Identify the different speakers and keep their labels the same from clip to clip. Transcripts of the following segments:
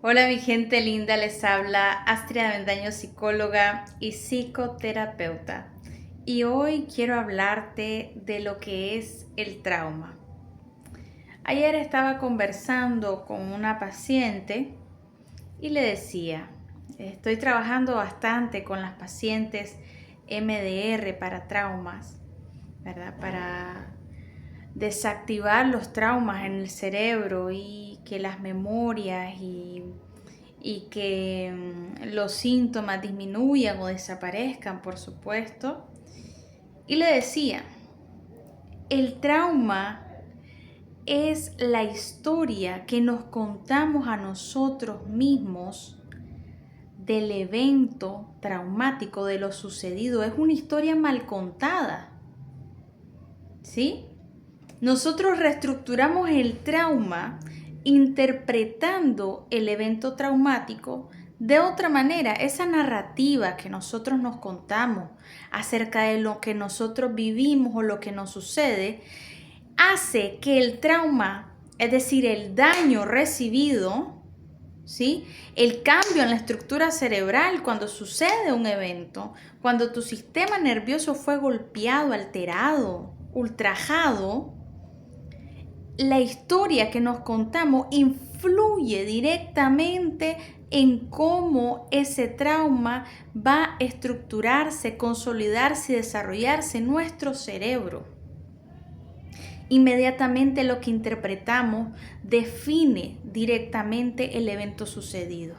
Speaker 1: Hola mi gente linda, les habla Astrid Avendaño, psicóloga y psicoterapeuta. Y hoy quiero hablarte de lo que es el trauma. Ayer estaba conversando con una paciente y le decía, estoy trabajando bastante con las pacientes MDR para traumas, ¿verdad? Para desactivar los traumas en el cerebro y que las memorias y que los síntomas disminuyan o desaparezcan, por supuesto. Y le decía, el trauma es la historia que nos contamos a nosotros mismos del evento traumático, de lo sucedido. Es una historia mal contada, ¿sí? Nosotros reestructuramos el trauma interpretando el evento traumático de otra manera. Esa narrativa que nosotros nos contamos acerca de lo que nosotros vivimos o lo que nos sucede, hace que el trauma, es decir, el daño recibido, ¿sí? El cambio en la estructura cerebral cuando sucede un evento, cuando tu sistema nervioso fue golpeado, alterado, ultrajado, la historia que nos contamos influye directamente en cómo ese trauma va a estructurarse, consolidarse y desarrollarse en nuestro cerebro. Inmediatamente lo que interpretamos define directamente el evento sucedido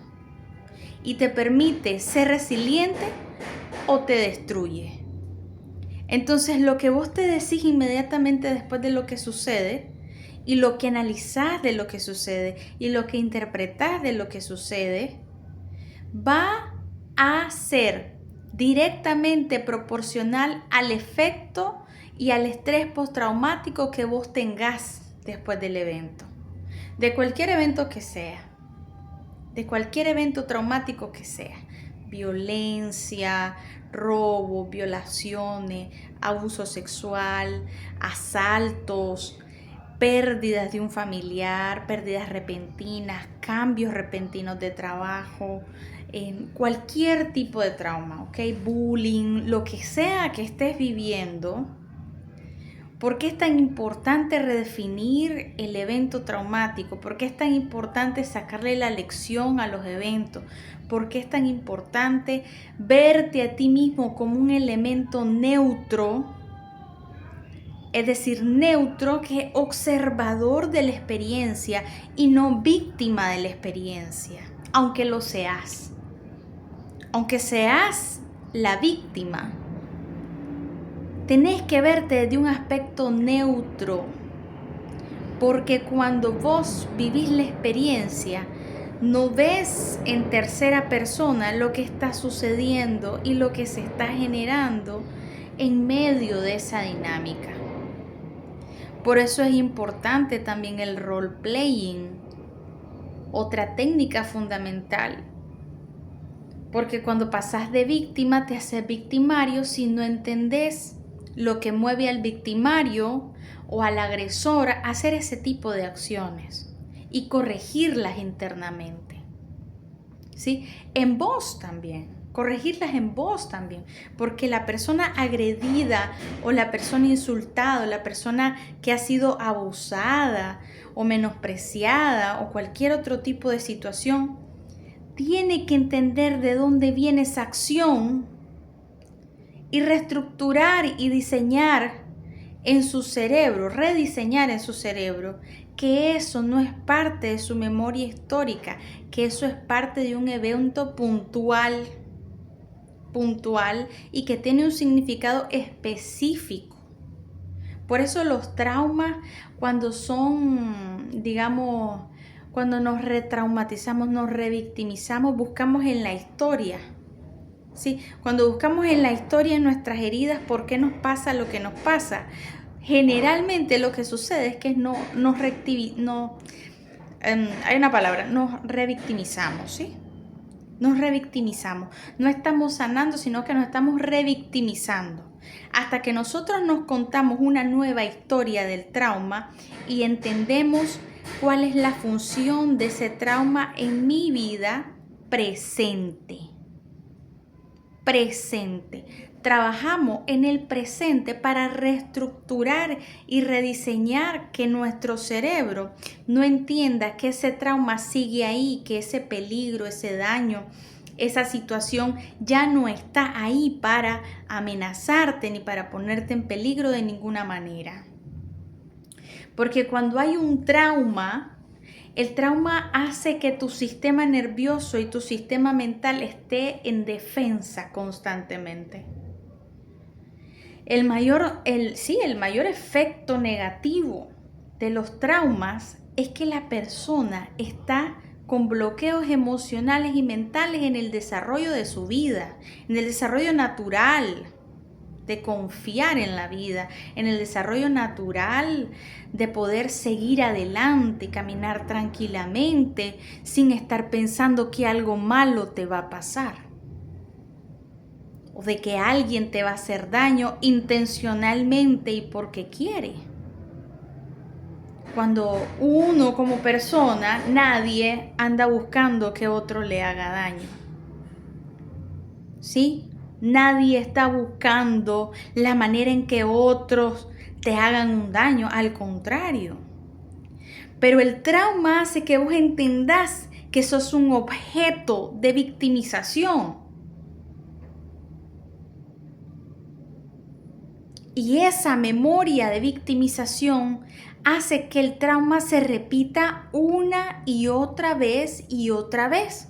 Speaker 1: y te permite ser resiliente o te destruye. Entonces lo que vos te decís inmediatamente después de lo que sucede y lo que analizás de lo que sucede y lo que interpretás de lo que sucede va a ser directamente proporcional al efecto y al estrés postraumático que vos tengas después del evento, de cualquier evento que sea, de cualquier evento traumático que sea, violencia, robo, violaciones, abuso sexual, asaltos, pérdidas de un familiar, pérdidas repentinas, cambios repentinos de trabajo, cualquier tipo de trauma, ¿ok? Bullying, lo que sea que estés viviendo. ¿Por qué es tan importante redefinir el evento traumático? ¿Por qué es tan importante sacarle la lección a los eventos? ¿Por qué es tan importante verte a ti mismo como un elemento neutro? Es decir, neutro, que es observador de la experiencia y no víctima de la experiencia, aunque lo seas. Aunque seas la víctima, tenés que verte desde un aspecto neutro, porque cuando vos vivís la experiencia, no ves en tercera persona lo que está sucediendo y lo que se está generando en medio de esa dinámica. Por eso es importante también el role playing, otra técnica fundamental. Porque cuando pasas de víctima te haces victimario si no entendés lo que mueve al victimario o al agresor a hacer ese tipo de acciones y corregirlas internamente. ¿Sí? En vos también. Corregirlas en vos también, porque la persona agredida o la persona insultada o la persona que ha sido abusada o menospreciada o cualquier otro tipo de situación tiene que entender de dónde viene esa acción y reestructurar y diseñar en su cerebro, rediseñar en su cerebro que eso no es parte de su memoria histórica, que eso es parte de un evento puntual y que tiene un significado específico. Por eso los traumas, cuando son, digamos, cuando nos retraumatizamos, nos revictimizamos, buscamos en la historia. ¿Sí? Cuando buscamos en la historia, en nuestras heridas, por qué nos pasa lo que nos pasa, generalmente lo que sucede es que nos revictimizamos, ¿sí? Nos revictimizamos. No estamos sanando, sino que nos estamos revictimizando. Hasta que nosotros nos contamos una nueva historia del trauma y entendemos cuál es la función de ese trauma en mi vida presente. Presente. Trabajamos en el presente para reestructurar y rediseñar que nuestro cerebro no entienda que ese trauma sigue ahí, que ese peligro, ese daño, esa situación ya no está ahí para amenazarte ni para ponerte en peligro de ninguna manera. Porque cuando hay un trauma, el trauma hace que tu sistema nervioso y tu sistema mental esté en defensa constantemente. El mayor efecto negativo de los traumas es que la persona está con bloqueos emocionales y mentales en el desarrollo de su vida, en el desarrollo natural de confiar en la vida, en el desarrollo natural de poder seguir adelante, caminar tranquilamente, sin estar pensando que algo malo te va a pasar o de que alguien te va a hacer daño intencionalmente y porque quiere. Cuando uno como persona, nadie anda buscando que otro le haga daño. ¿Sí? Nadie está buscando la manera en que otros te hagan un daño, al contrario. Pero el trauma hace que vos entendás que sos un objeto de victimización. Y esa memoria de victimización hace que el trauma se repita una y otra vez y otra vez.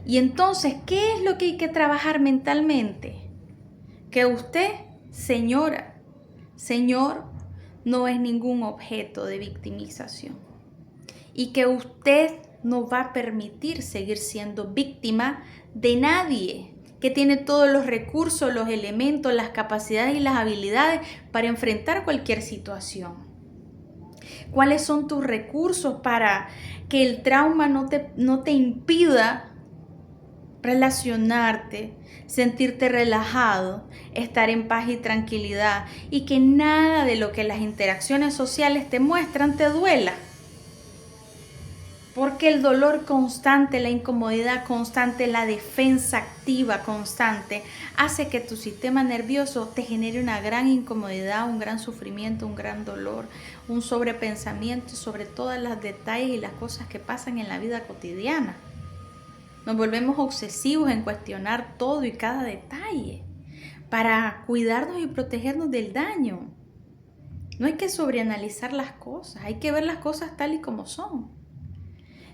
Speaker 1: Y entonces, ¿qué es lo que hay que trabajar mentalmente? Que usted, señora, señor, no es ningún objeto de victimización. Y que usted no va a permitir seguir siendo víctima de nadie, que tiene todos los recursos, los elementos, las capacidades y las habilidades para enfrentar cualquier situación. ¿Cuáles son tus recursos para que el trauma no te impida relacionarte, sentirte relajado, estar en paz y tranquilidad y que nada de lo que las interacciones sociales te muestran te duela? Porque el dolor constante, la incomodidad constante, la defensa activa constante hace que tu sistema nervioso te genere una gran incomodidad, un gran sufrimiento, un gran dolor, un sobrepensamiento sobre todos los detalles y las cosas que pasan en la vida cotidiana. Nos volvemos obsesivos en cuestionar todo y cada detalle para cuidarnos y protegernos del daño. No hay que sobreanalizar las cosas, hay que ver las cosas tal y como son.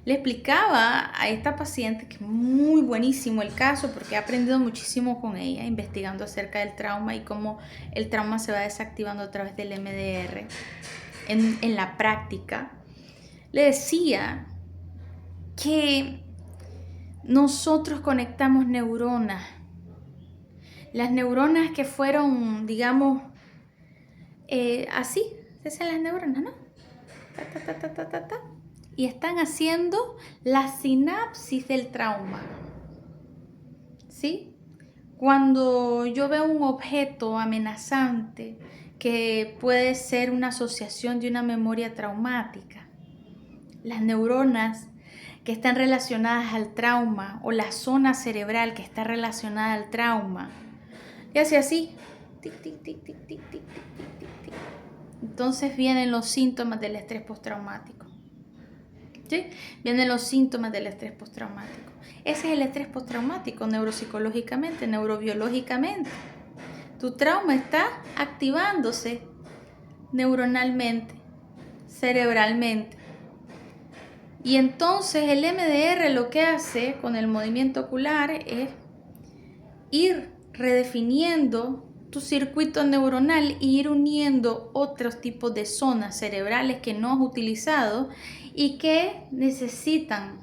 Speaker 1: Le explicaba a esta paciente, que es muy buenísimo el caso porque he aprendido muchísimo con ella, investigando acerca del trauma y cómo el trauma se va desactivando a través del MDR en la práctica. Le decía que nosotros conectamos neuronas. Las neuronas que fueron, digamos, así, esas son las neuronas, ¿no? Y están haciendo la sinapsis del trauma. ¿Sí? Cuando yo veo un objeto amenazante que puede ser una asociación de una memoria traumática, las neuronas que están relacionadas al trauma o la zona cerebral que está relacionada al trauma, y hace así, tic, tic, tic, tic, tic, tic, tic, tic, tic, tic. Entonces vienen los síntomas del estrés postraumático. ¿Sí? Vienen los síntomas del estrés postraumático. Ese es el estrés postraumático neuropsicológicamente, neurobiológicamente. Tu trauma está activándose neuronalmente, cerebralmente. Y entonces el MDR lo que hace con el movimiento ocular es ir redefiniendo tu circuito neuronal y ir uniendo otros tipos de zonas cerebrales que no has utilizado y que necesitan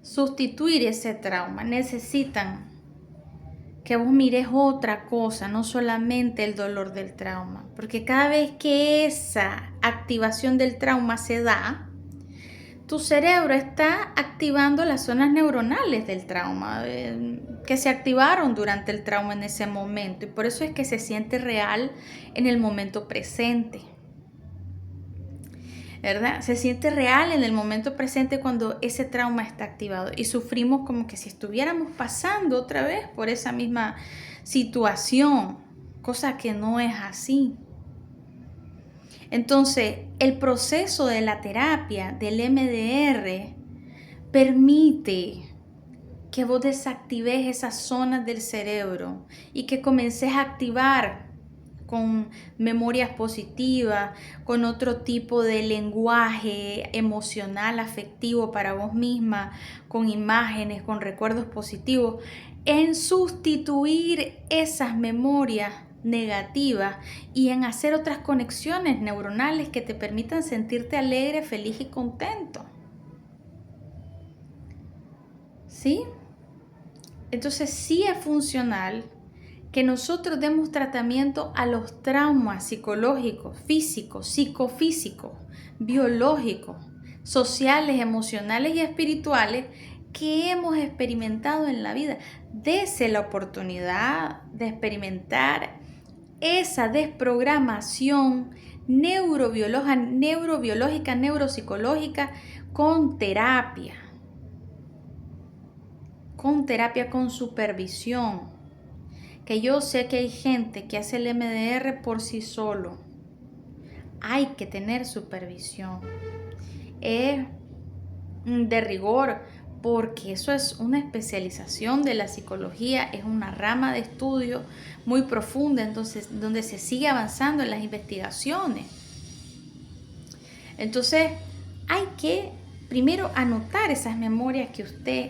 Speaker 1: sustituir ese trauma, necesitan que vos mires otra cosa, no solamente el dolor del trauma, porque cada vez que esa activación del trauma se da, tu cerebro está activando las zonas neuronales del trauma que se activaron durante el trauma en ese momento, y por eso es que se siente real en el momento presente. ¿verdad? Se siente real en el momento presente cuando ese trauma está activado y sufrimos como que si estuviéramos pasando otra vez por esa misma situación, cosa que no es así. Entonces, el proceso de la terapia del MDR permite que vos desactives esas zonas del cerebro y que comences a activar con memorias positivas, con otro tipo de lenguaje emocional, afectivo para vos misma, con imágenes, con recuerdos positivos, en sustituir esas memorias negativas y en hacer otras conexiones neuronales que te permitan sentirte alegre, feliz y contento. ¿Sí? Entonces sí es funcional que nosotros demos tratamiento a los traumas psicológicos, físicos, psicofísicos, biológicos, sociales, emocionales y espirituales que hemos experimentado en la vida. Dese la oportunidad de experimentar esa desprogramación neurobiológica, neuropsicológica con terapia, con supervisión. Que yo sé que hay gente que hace el MDR por sí solo. Hay que tener supervisión. Es de rigor, porque eso es una especialización de la psicología, es una rama de estudio muy profunda, entonces, donde se sigue avanzando en las investigaciones. Entonces, hay que primero anotar esas memorias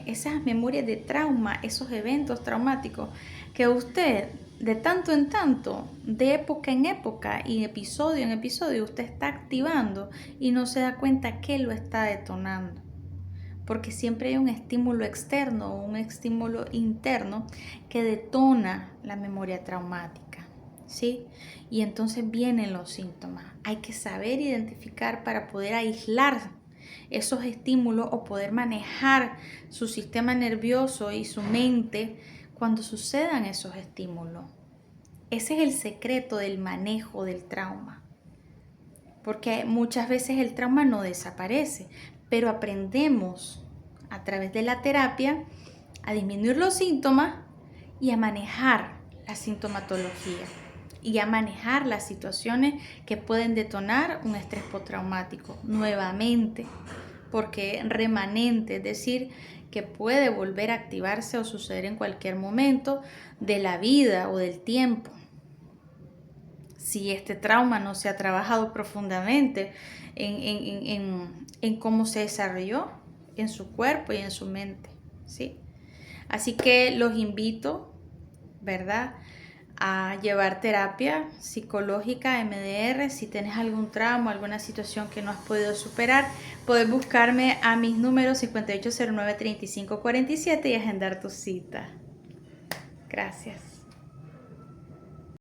Speaker 1: esas memorias de trauma, esos eventos traumáticos que usted de tanto en tanto, de época en época y episodio en episodio, usted está activando y no se da cuenta que lo está detonando. Porque siempre hay un estímulo externo o un estímulo interno que detona la memoria traumática, ¿sí? Y entonces vienen los síntomas. Hay que saber identificar para poder aislar esos estímulos o poder manejar su sistema nervioso y su mente cuando sucedan esos estímulos. Ese es el secreto del manejo del trauma. Porque muchas veces el trauma no desaparece, pero aprendemos a través de la terapia a disminuir los síntomas y a manejar la sintomatología y a manejar las situaciones que pueden detonar un estrés postraumático nuevamente, porque remanente, es decir, que puede volver a activarse o suceder en cualquier momento de la vida o del tiempo. Si este trauma no se ha trabajado profundamente en cómo se desarrolló en su cuerpo y en su mente, ¿sí? Así que los invito, ¿verdad?, a llevar terapia psicológica, MDR. Si tienes algún trauma, alguna situación que no has podido superar, puedes buscarme a mis números 5809-3547 y agendar tu cita. Gracias.